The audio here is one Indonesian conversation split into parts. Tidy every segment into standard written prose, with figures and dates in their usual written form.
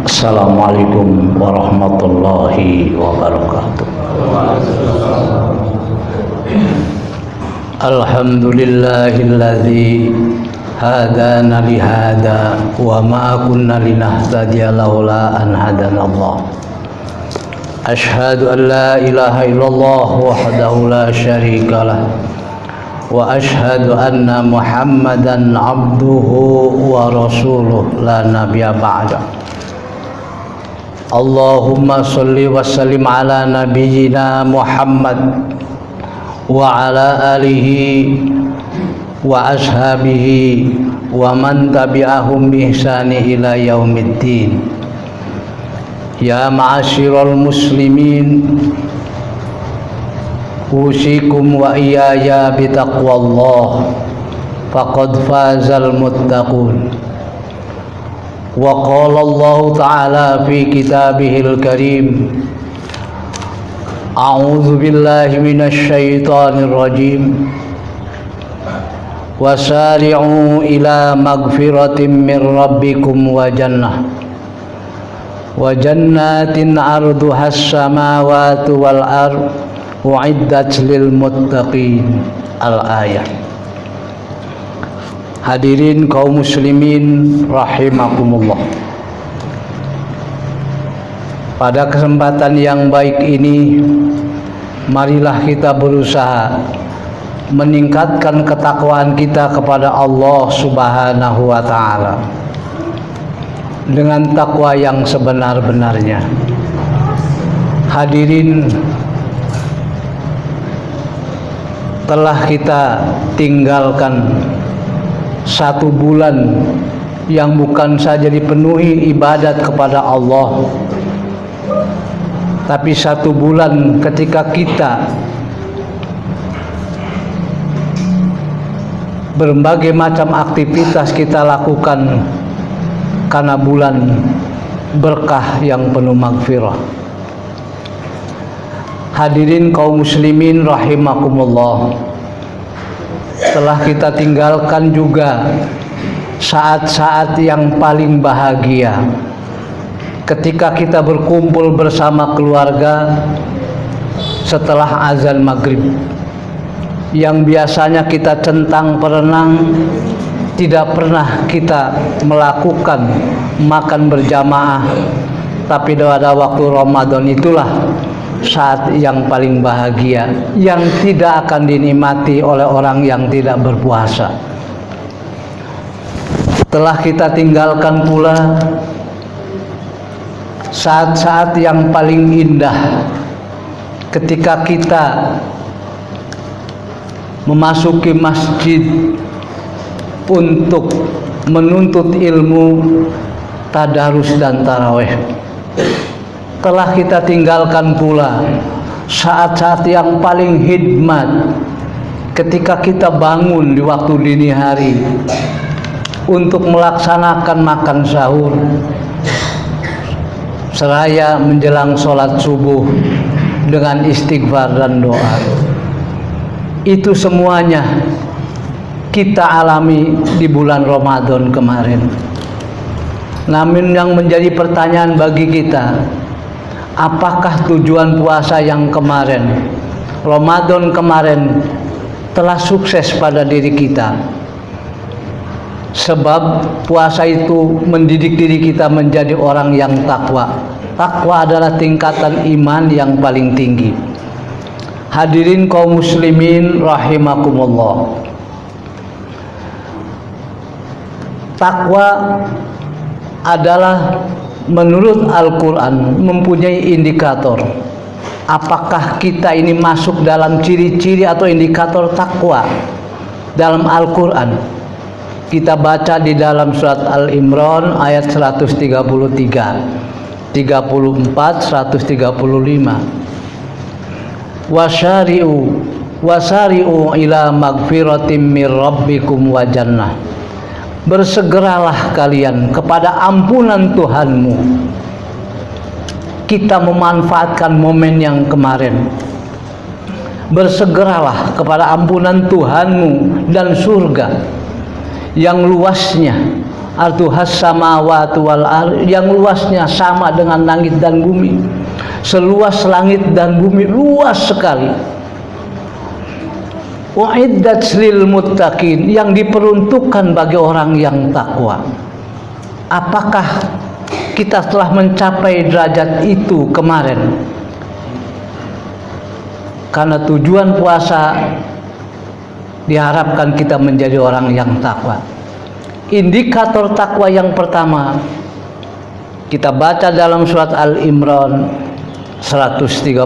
Assalamualaikum warahmatullahi wabarakatuh. Alhamdulillahilladzi hadana lihada wa ma kunna linahtadiya laula an hadanallah. Asyhadu an la ilaha illallah wahdahu la syarikalah wa asyhadu anna Muhammadan abduhu wa rasuluh la nabiyya ba'da. Allahumma sholli wa sallim ala nabiyyina Muhammad wa ala alihi wa ashabihi wa man tabi'ahum bi ihsani ila yaumiddin. Ya ma'asyiral muslimin, usikum wa iyaya bitaqwallah faqad fazal muttaqun. Wa qala Allah ta'ala fi kitabihil karim, a'udzu billahi minasy syaithanir rajim, wasari'u ila magfiratin min rabbikum wa jannatin arduhas samawati wal ard u'iddat lil muttaqin. Al-ayat. Hadirin kaum muslimin rahimakumullah. Pada kesempatan yang baik ini, marilah kita berusaha meningkatkan ketakwaan kita kepada Allah Subhanahu wa taala dengan takwa yang sebenar-benarnya. Hadirin, telah kita tinggalkan 1 bulan yang bukan saja dipenuhi ibadat kepada Allah, tapi 1 bulan ketika kita berbagai macam aktivitas kita lakukan karena bulan berkah yang penuh magfirah. Hadirin kaum muslimin rahimakumullah, telah kita tinggalkan juga saat-saat yang paling bahagia ketika kita berkumpul bersama keluarga setelah azan maghrib, yang biasanya kita centang perenang, tidak pernah kita melakukan makan berjamaah, tapi pada waktu Ramadan itulah saat yang paling bahagia yang tidak akan dinikmati oleh orang yang tidak berpuasa. Telah kita tinggalkan pula saat-saat yang paling indah ketika kita memasuki masjid untuk menuntut ilmu, tadarus dan tarawih. Telah kita tinggalkan pula saat-saat yang paling hikmat ketika kita bangun di waktu dini hari untuk melaksanakan makan sahur seraya menjelang sholat subuh dengan istighfar dan doa. Itu semuanya kita alami di bulan Ramadan kemarin. Namun yang menjadi pertanyaan bagi kita, apakah tujuan puasa yang kemarin, Ramadan kemarin, telah sukses pada diri kita? Sebab puasa itu mendidik diri kita menjadi orang yang takwa. Takwa adalah tingkatan iman yang paling tinggi. Hadirin kaum muslimin rahimakumullah, takwa adalah menurut Al-Quran mempunyai indikator. Apakah kita ini masuk dalam ciri-ciri atau indikator takwa dalam Al-Quran? Kita baca di dalam surat Al-Imran ayat 133, 34, 135. Wasari'u ila magfiratim mir rabbikum wa jannah. Bersegeralah kalian kepada ampunan Tuhanmu. Kita memanfaatkan momen yang kemarin. Bersegeralah kepada ampunan Tuhanmu dan surga yang luasnya arduhas samawati wal ardh, yang luasnya sama dengan langit dan bumi. Seluas langit dan bumi, luas sekali. Uiddat lil muttaqin, yang diperuntukkan bagi orang yang takwa. Apakah kita telah mencapai derajat itu kemarin? Karena tujuan puasa diharapkan kita menjadi orang yang takwa. Indikator takwa yang pertama kita baca dalam surat Al-Imran 134.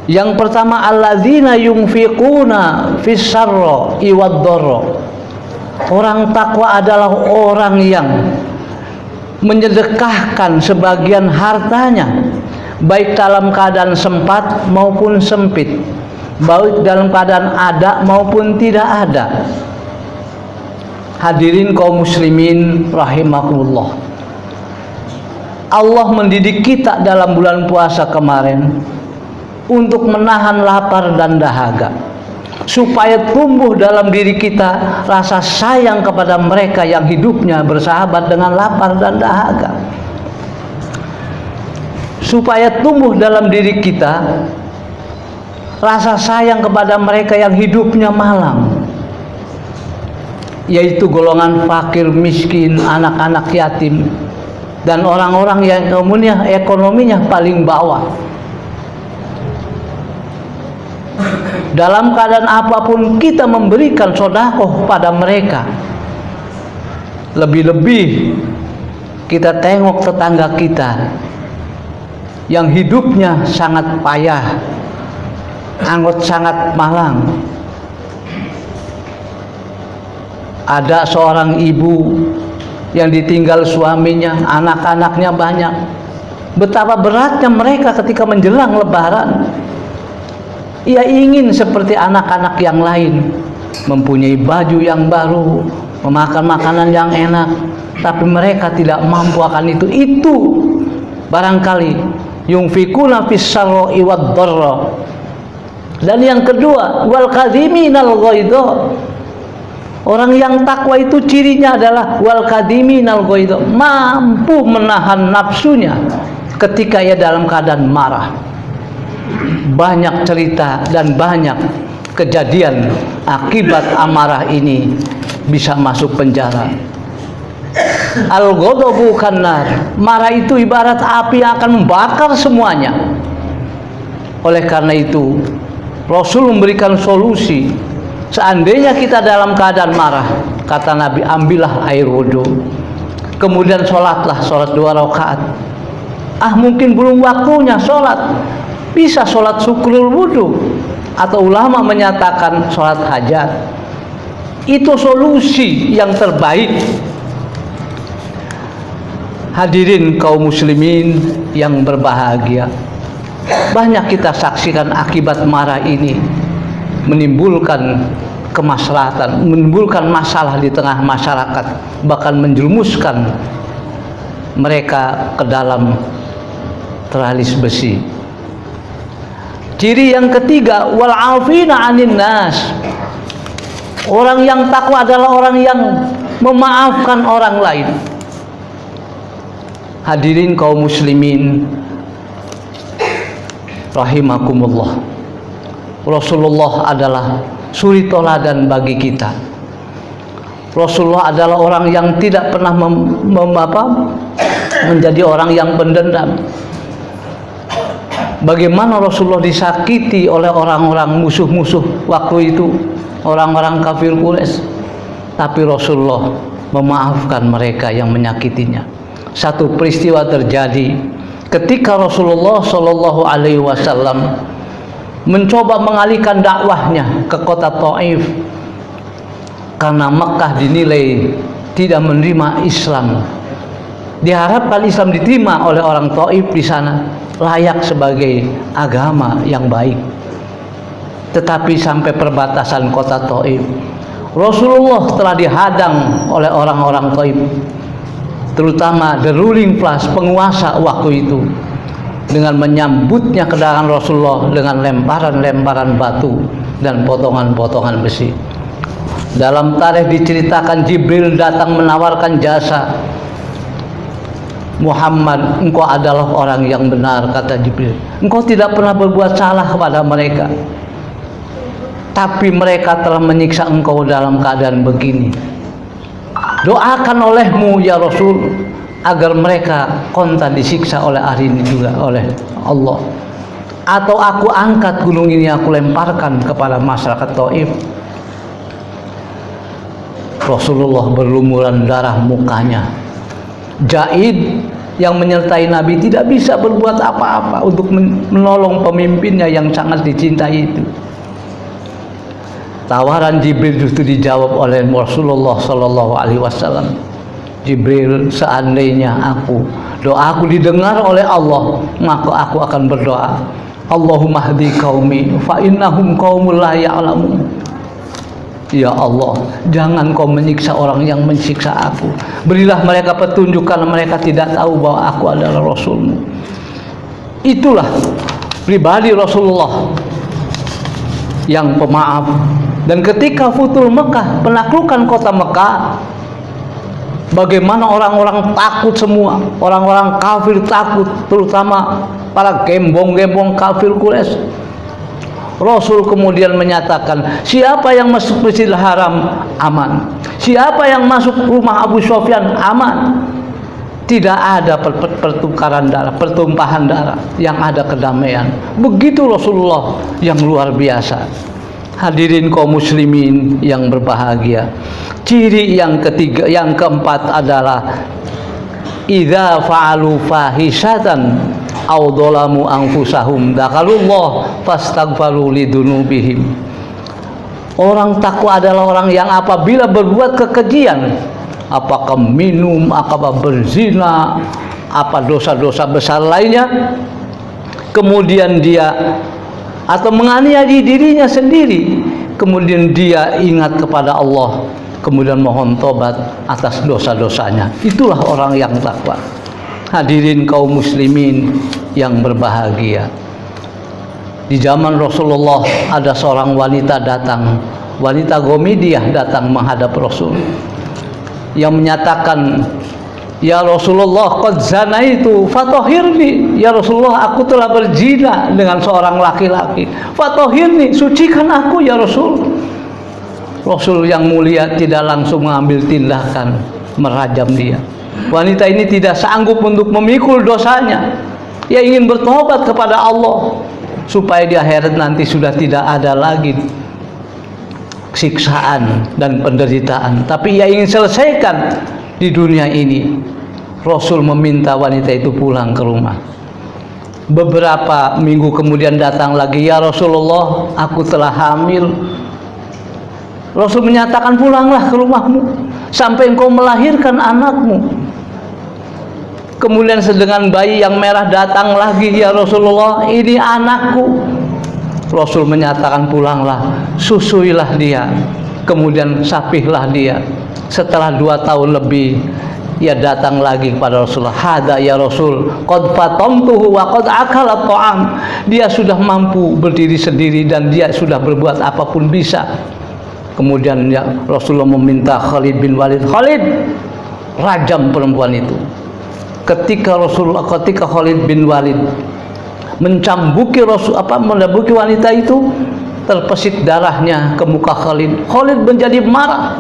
Yang pertama, alladzina yunfiquna fis sarra iwad dharra. Orang takwa adalah orang yang menyedekahkan sebagian hartanya, baik dalam keadaan sempat maupun sempit, baik dalam keadaan ada maupun tidak ada. Hadirin kaum muslimin rahimakumullah, Allah mendidik kita dalam bulan puasa kemarin untuk menahan lapar dan dahaga, supaya tumbuh dalam diri kita rasa sayang kepada mereka yang hidupnya bersahabat dengan lapar dan dahaga, supaya tumbuh dalam diri kita rasa sayang kepada mereka yang hidupnya malang, yaitu golongan fakir, miskin, anak-anak yatim, dan orang-orang yang ekonominya paling bawah. Dalam keadaan apapun kita memberikan sedekah pada mereka. Lebih-lebih kita tengok tetangga kita yang hidupnya sangat payah, sangat malang. Ada seorang ibu yang ditinggal suaminya, anak-anaknya banyak. Betapa beratnya mereka ketika menjelang Lebaran. Ia ingin seperti anak-anak yang lain, mempunyai baju yang baru, memakan makanan yang enak, tapi mereka tidak mampu akan itu. Itu barangkali yunfikuna fis sarra'i wad dharra. Dan yang kedua, wal kadhiminal ghaidha. Orang yang takwa itu cirinya adalah wal kadhiminal ghaidha, mampu menahan nafsunya ketika ia dalam keadaan marah. Banyak cerita dan banyak kejadian akibat amarah ini bisa masuk penjara. Al-ghadabu kannar, marah itu ibarat api yang akan membakar semuanya. Oleh karena itu Rasul memberikan solusi. Seandainya kita dalam keadaan marah, kata Nabi, ambillah air wudhu, kemudian sholatlah, sholat 2 rakaat. Mungkin belum waktunya sholat, bisa sholat syukrul wudhu, atau ulama menyatakan sholat hajat. Itu solusi yang terbaik. Hadirin kaum muslimin yang berbahagia, banyak kita saksikan akibat marah ini menimbulkan kemaslahatan, menimbulkan masalah di tengah masyarakat, bahkan menjerumuskan mereka ke dalam teralis besi. Ciri yang ketiga, wal afina 'anin nas. Orang yang takwa adalah orang yang memaafkan orang lain. Hadirin kaum muslimin rahimakumullah, Rasulullah adalah suri toladan bagi kita. Rasulullah adalah orang yang tidak pernah menjadi orang yang pendendam. Bagaimana Rasulullah disakiti oleh orang-orang musuh-musuh waktu itu, orang-orang kafir Quraisy, tapi Rasulullah memaafkan mereka yang menyakitinya. Satu peristiwa terjadi ketika Rasulullah Shallallahu Alaihi Wasallam mencoba mengalihkan dakwahnya ke kota Taif karena Mekah dinilai tidak menerima Islam. Diharapkan Islam diterima oleh orang Taif di sana, layak sebagai agama yang baik. Tetapi sampai perbatasan kota Taif, Rasulullah telah dihadang oleh orang-orang Taif, terutama the ruling class, penguasa waktu itu, dengan menyambutnya kedatangan Rasulullah dengan lemparan-lemparan batu dan potongan-potongan besi. Dalam tarikh diceritakan Jibril datang menawarkan jasa. Muhammad, engkau adalah orang yang benar, kata Jibril. Engkau tidak pernah berbuat salah kepada mereka, tapi mereka telah menyiksa engkau dalam keadaan begini. Doakan olehmu ya Rasul agar mereka kontan disiksa oleh hari ini juga oleh Allah. Atau aku angkat gunung ini, aku lemparkan kepada masyarakat Taif. Rasulullah berlumuran darah mukanya. Jaid yang menyertai Nabi tidak bisa berbuat apa-apa untuk menolong pemimpinnya yang sangat dicintai itu. Tawaran Jibril justru dijawab oleh Rasulullah Sallallahu Alaihi Wasallam. Jibril, seandainya doaku didengar oleh Allah, maka aku akan berdoa, Allahumma hdi qaumi fa innahum qaumul la ya'lamun. Ya Allah, jangan kau menyiksa orang yang mensiksa aku. Berilah mereka petunjuk karena mereka tidak tahu bahwa aku adalah Rasulmu. Itulah pribadi Rasulullah yang pemaaf. Dan ketika Futuh Mekah, penaklukan kota Mekah, bagaimana orang-orang takut semua, orang-orang kafir takut, terutama para gembong-gembong kafir Quraisy. Rasul kemudian menyatakan, siapa yang masuk Masjidil Haram aman, siapa yang masuk rumah Abu Sufyan aman. Tidak ada pertukaran darah, pertumpahan darah, yang ada kedamaian. Begitu Rasulullah yang luar biasa. Hadirin kaum muslimin yang berbahagia, ciri yang ketiga, yang keempat adalah idza fa'alu fahisatan aw dzalamu anfusahum dzakarullah fastaghfaru lidunubihim. Orang takwa adalah orang yang apabila berbuat kekejian, apakah minum, apakah berzina, apa dosa-dosa besar lainnya, kemudian dia atau menganiaya dirinya sendiri, kemudian dia ingat kepada Allah, kemudian mohon tobat atas dosa-dosanya. Itulah orang yang takwa. Hadirin kaum muslimin yang berbahagia, di zaman Rasulullah ada seorang wanita datang, wanita Gomidiyah datang menghadap Rasul, yang menyatakan, ya Rasulullah, qad zanaitu fatahhirni. Ya Rasulullah, aku telah berzina dengan seorang laki-laki. Fatahhirni, sucikan aku ya Rasul. Rasul yang mulia tidak langsung mengambil tindakan merajam dia. Wanita ini tidak sanggup untuk memikul dosanya. Ia ingin bertobat kepada Allah supaya di akhirat nanti sudah tidak ada lagi siksaan dan penderitaan, tapi ia ingin selesaikan di dunia ini. Rasul meminta wanita itu pulang ke rumah. Beberapa minggu kemudian datang lagi, ya Rasulullah, aku telah hamil. Rasul menyatakan, pulanglah ke rumahmu sampai engkau melahirkan anakmu. Kemudian dengan bayi yang merah datang lagi, ya Rasulullah, ini anakku. Rasul menyatakan, pulanglah, susuilah dia, kemudian sapihlah dia. Setelah 2 tahun lebih, ia datang lagi kepada Rasulullah. Hada ya Rasul, qad fatamtuhu wa qad akala ta'am. Dia sudah mampu berdiri sendiri dan dia sudah berbuat apapun bisa. Kemudian ya Rasulullah meminta Khalid bin Walid, Khalid, rajam perempuan itu. Ketika Khalid bin Walid mencambuki mencabuki wanita itu, terpesit darahnya ke muka Khalid. Khalid menjadi marah.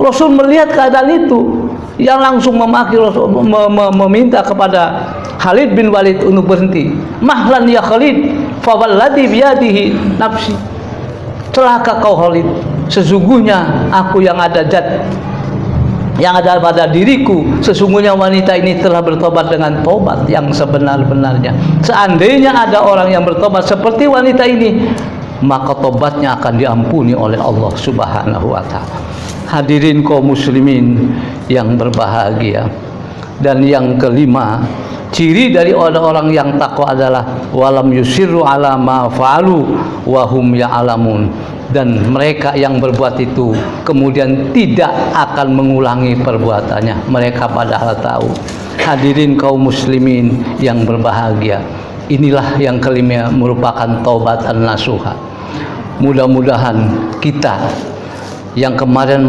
Rasul melihat keadaan itu, yang langsung memaki Rasul, meminta kepada Khalid bin Walid untuk berhenti. Mahlan ya Khalid, fa walladhi biyadihi nafsi. Celaka kau Khalid, sesungguhnya aku yang ada pada diriku, sesungguhnya wanita ini telah bertobat dengan tobat yang sebenar-benarnya. Seandainya ada orang yang bertobat seperti wanita ini, maka tobatnya akan diampuni oleh Allah Subhanahu wa ta'ala. Hadirin kaum muslimin yang berbahagia. Dan yang kelima, ciri dari orang-orang yang takwa adalah walam yusirru ala ma fa'alu wa hum ya'lamun. Dan mereka yang berbuat itu kemudian tidak akan mengulangi perbuatannya, mereka padahal tahu. Hadirin kaum muslimin yang berbahagia, inilah yang kelima merupakan taubatan nasuha. Mudah-mudahan kita yang kemarin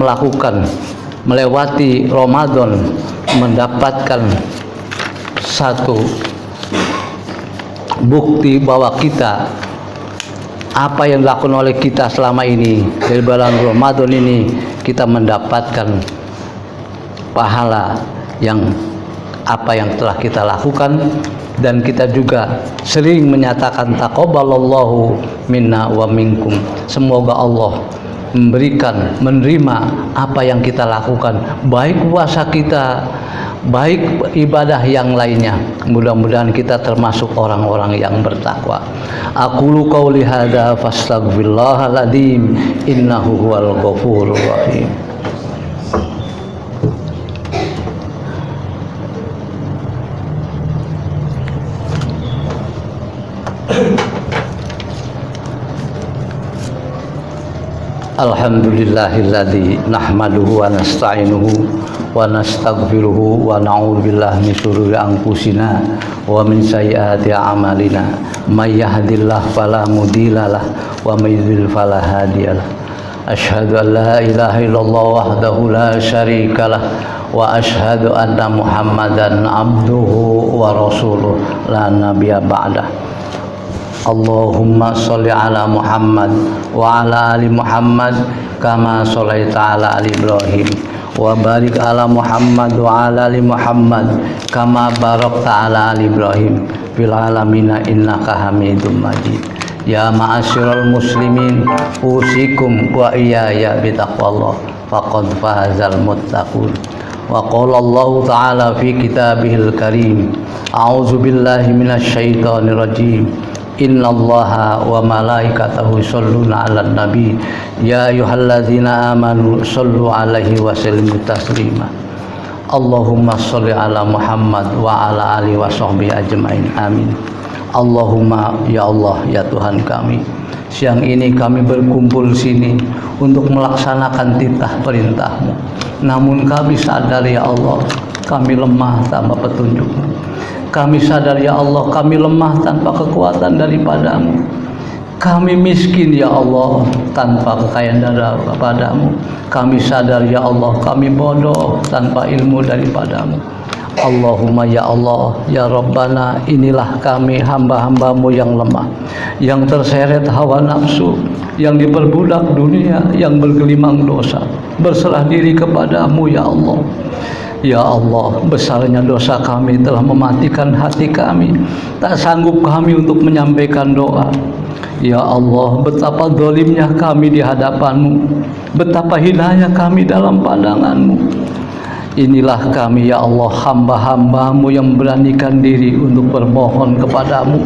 melewati Ramadan mendapatkan satu bukti bahwa kita, apa yang dilakukan oleh kita selama ini dari bulan Ramadan ini, kita mendapatkan pahala yang apa yang telah kita lakukan. Dan kita juga sering menyatakan taqabbalallahu minna wa minkum, semoga Allah menerima apa yang kita lakukan, baik puasa kita, baik ibadah yang lainnya. Mudah-mudahan kita termasuk orang-orang yang bertakwa. Aqulu qauli hadza fastaghfirallahal adzim innahu huwal ghafurur rahim. Alhamdulillahilladzi nahmaduhu wa nasta'inuhu wa nastaghfiruhu wa na'udzu billahi min syururi anfusina wa min sayyiati a'malina. May yahdihillahu fala mudhillalah wa may yudhlil fala hadiyalah. Asyhadu an la ilaha illallah wahdahu la syarikalah wa asyhadu anna Muhammadan abduhu wa rasuluh la nabiyya ba'dah. Allahumma sholli ala Muhammad wa ala ali Muhammad kama sholaita ala ali Ibrahim wa barik ala Muhammad wa ala ali Muhammad kama barakta ala ali Ibrahim fil alamin innaka Hamidum Majid. Ya ma'asyiral muslimin, usikum wa iyaya bitaqwallah faqad fazal muttaqun. Wa qala Allah ta'ala fi kitabihil karim, a'udzu billahi minasy syaithanir rajim. Innallaha wa malaikatahu yusholluna 'alan nabi ya ayyuhalladzina amanu shollu 'alaihi wa sallimu taslima. Allahumma sholli ala Muhammad wa ala alihi wa sahbihi ajmain. Amin. Allahumma, ya Allah, ya Tuhan kami, siang ini kami berkumpul sini untuk melaksanakan titah perintah-Mu. Namun kami sadar ya Allah, kami lemah tanpa petunjuk-Mu. Kami sadar ya Allah, kami lemah tanpa kekuatan daripada-Mu. Kami miskin ya Allah, tanpa kekayaan daripada-Mu. Kami sadar ya Allah, kami bodoh tanpa ilmu daripada-Mu. Allahumma ya Allah, ya Rabbana, inilah kami hamba-hamba-Mu yang lemah, yang terseret hawa nafsu, yang diperbudak dunia, yang bergelimang dosa, berserah diri kepada-Mu ya Allah. Ya Allah, besarnya dosa kami telah mematikan hati kami. Tak sanggup kami untuk menyampaikan doa. Ya Allah, betapa zalimnya kami di hadapan-Mu, betapa hinanya kami dalam pandangan-Mu. Inilah kami ya Allah, hamba-hamba-Mu yang beranikan diri untuk bermohon kepada-Mu,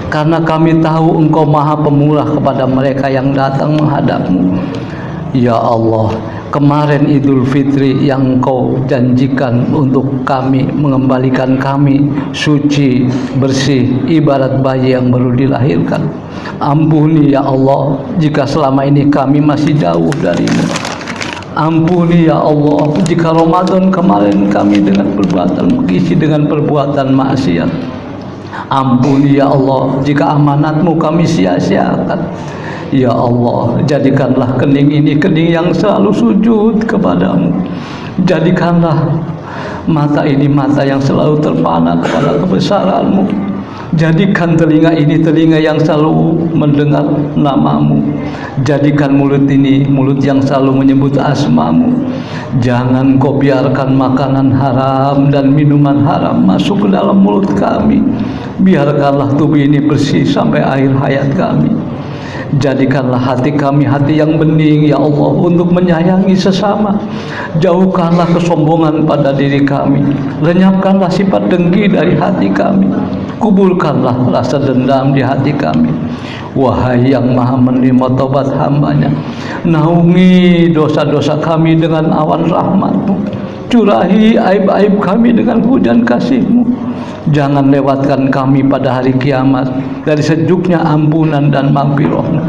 karena kami tahu Engkau Maha Pemurah kepada mereka yang datang menghadap-Mu. Ya Allah, kemarin Idul Fitri yang Engkau janjikan untuk kami, mengembalikan kami suci, bersih, ibarat bayi yang baru dilahirkan. Ampuni ya Allah, jika selama ini kami masih jauh dari-Mu. Ampuni ya Allah, jika Ramadan kemarin kami dengan perbuatan mengisi dengan perbuatan maksiat. Ampuni ya Allah, jika amanat-Mu kami sia-siakan. Ya Allah, jadikanlah kening ini kening yang selalu sujud kepada-Mu. Jadikanlah mata ini mata yang selalu terpana kepada kebesaran-Mu. Jadikan telinga ini telinga yang selalu mendengar nama-Mu. Jadikan mulut ini mulut yang selalu menyebut asma-Mu. Jangan Kau biarkan makanan haram dan minuman haram masuk ke dalam mulut kami. Biarkanlah tubuh ini bersih sampai akhir hayat kami. Jadikanlah hati kami hati yang bening ya Allah, untuk menyayangi sesama. Jauhkanlah kesombongan pada diri kami. Lenyapkanlah sifat dengki dari hati kami. Kuburkanlah rasa dendam di hati kami. Wahai yang Maha menerima taubat hamba-Nya, naungi dosa-dosa kami dengan awan rahmat-Mu. Curahi aib-aib kami dengan hujan kasih-Mu. Jangan lewatkan kami pada hari kiamat dari sejuknya ampunan dan maghfirah-Mu.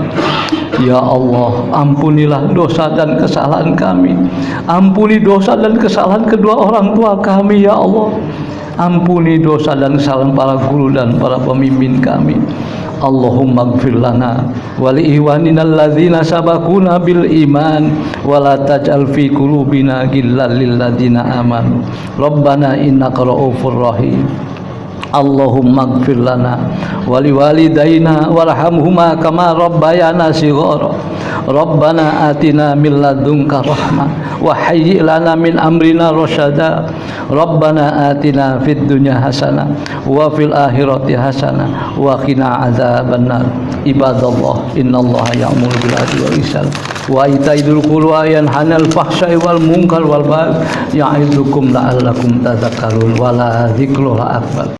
Ya Allah, ampunilah dosa dan kesalahan kami. Ampuni dosa dan kesalahan kedua orang tua kami ya Allah. Ampuni dosa dan kesalahan para guru dan para pemimpin kami. Allahumma gfir lana wa li ikhwanina alladzina sabaquna bil iman wa la taj'al fi qulubina ghillan lil ladzina amanu. Rabbana innaka ra'ufur rahim. Allahumma gfir lana wa li walidayna warhamhuma kama rabbayana shighara. Rabbana atina min ladunka rahmah wa hayyi' lana min amrina rasyada. Rabbana atina fid dunya hasanah wa fil akhirati hasanah wa qina adzabannar. Ibadallah, innallaha ya'muru bil adli wal ihsan wa ita'i dzil qurba wa yanha 'anil fahsya'i wal munkar wal baghi ya'idukum la'allakum tadhakkarun. Wa la dzikrullahi akbar.